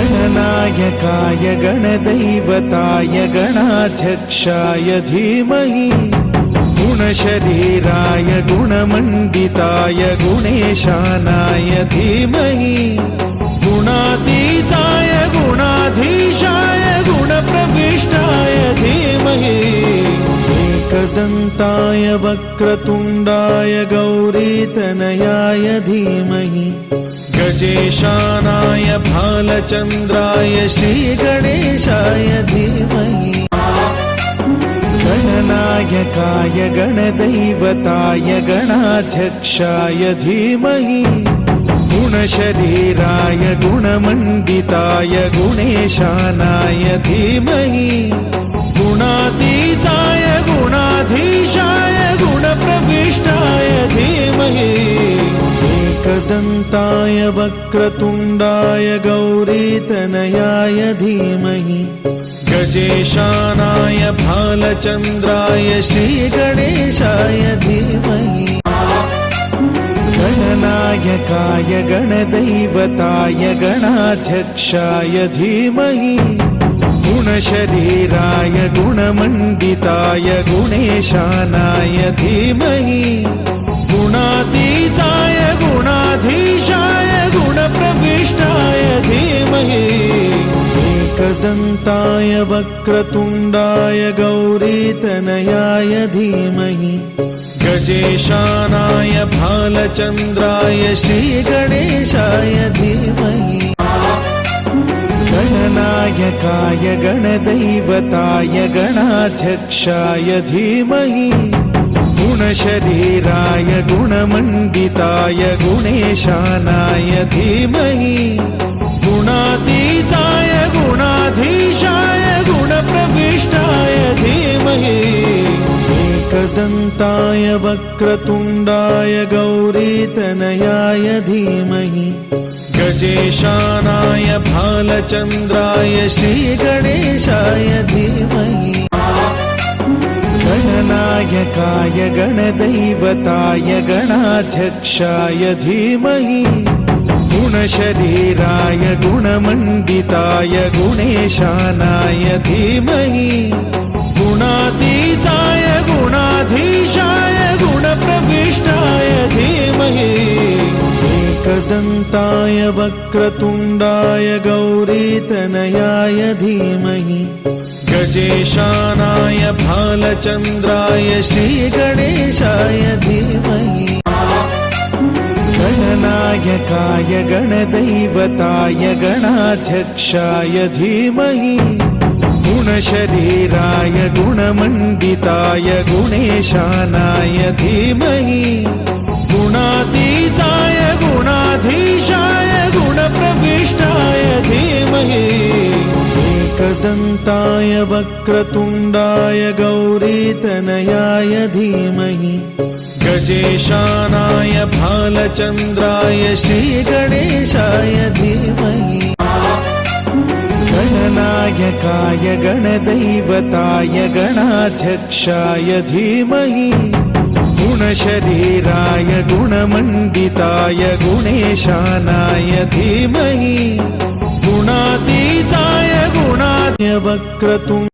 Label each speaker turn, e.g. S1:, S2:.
S1: गणनायकाय गणदैवताय गणाध्यक्षाय धीमहि गुणशरीराय गुणमण्डिताय गुणेशानाय धीमहि गुणातीताय गुणाधीशाय गुणप्रविष्टाय धीमहि एकदन्ताय वक्रतुण्डाय गौरीतनयाय धीमहि गजेशानाय भालचन्द्राय श्रीगणेशाय धीमहि गणनायकाय गणदैवताय गणाध्यक्षाय धीमहि गुणशरीराय गुणमण्डिताय गुणेशानाय धीमहि गुणातीताय गुणाधीशाय गुणप्रविष्टाय धीमहि एकदन्ताय वक्रतुण्डाय गौरीतनयाय धीमहि गजेशानाय भालचन्द्राय श्रीगणेशाय धीमहि गणनायकाय गणदैवताय गणाध्यक्षाय धीमहि गुणशरीराय गुणमण्डिताय गुणेशानाय धीमहि गुणातीताय गुणाधीशाय गुणप्रविष्टाय धीमहि एकदन्ताय वक्रतुण्डाय गौरीतनयाय धीमहि गजेशानाय भालचन्द्राय श्रीगणेशाय धीमहि गणनायकाय गणदैवताय गणाध्यक्षाय धीमहि गुणशरीराय गुणमण्डिताय गुणेशानाय धीमहि गुणातीताय गुणाधीशाय गुणप्रविष्टाय धीमहि एकदन्ताय वक्रतुण्डाय गौरीतनयाय धीमहि गजेशानाय भालचन्द्राय श्रीगणेशाय धीमहि गणनायकाय गणदैवताय गणाध्यक्षाय धीमहि गुणशरीराय गुणमण्डिताय गुणेशानाय धीमहि गुणातीताय गुणाधीशाय गुणप्रविष्टाय धीमहि एकदन्ताय वक्रतुण्डाय गौरीतनयाय धीमहि गजेशानाय भालचन्द्राय श्रीगणेशाय धीमहि गणनायकाय गणदैवताय गणाध्यक्षाय धीमहि गुणशरीराय गुणमण्डिताय गुणेशानाय धीमहि गुणातीताय गुणाधीशाय गुणप्रविष्टाय धीमहि एकदन्ताय वक्रतुण्डाय गौरीतनयाय धीमहि गजेशानाय भालचन्द्राय श्रीगणेशाय धीमहि गणनायकाय गणदैवताय गणाध्यक्षाय धीमहि गुणशरीराय गुणमण्डिताय गुणेशानाय धीमहि गुणातीताय गुणाय वक्रतुण्ड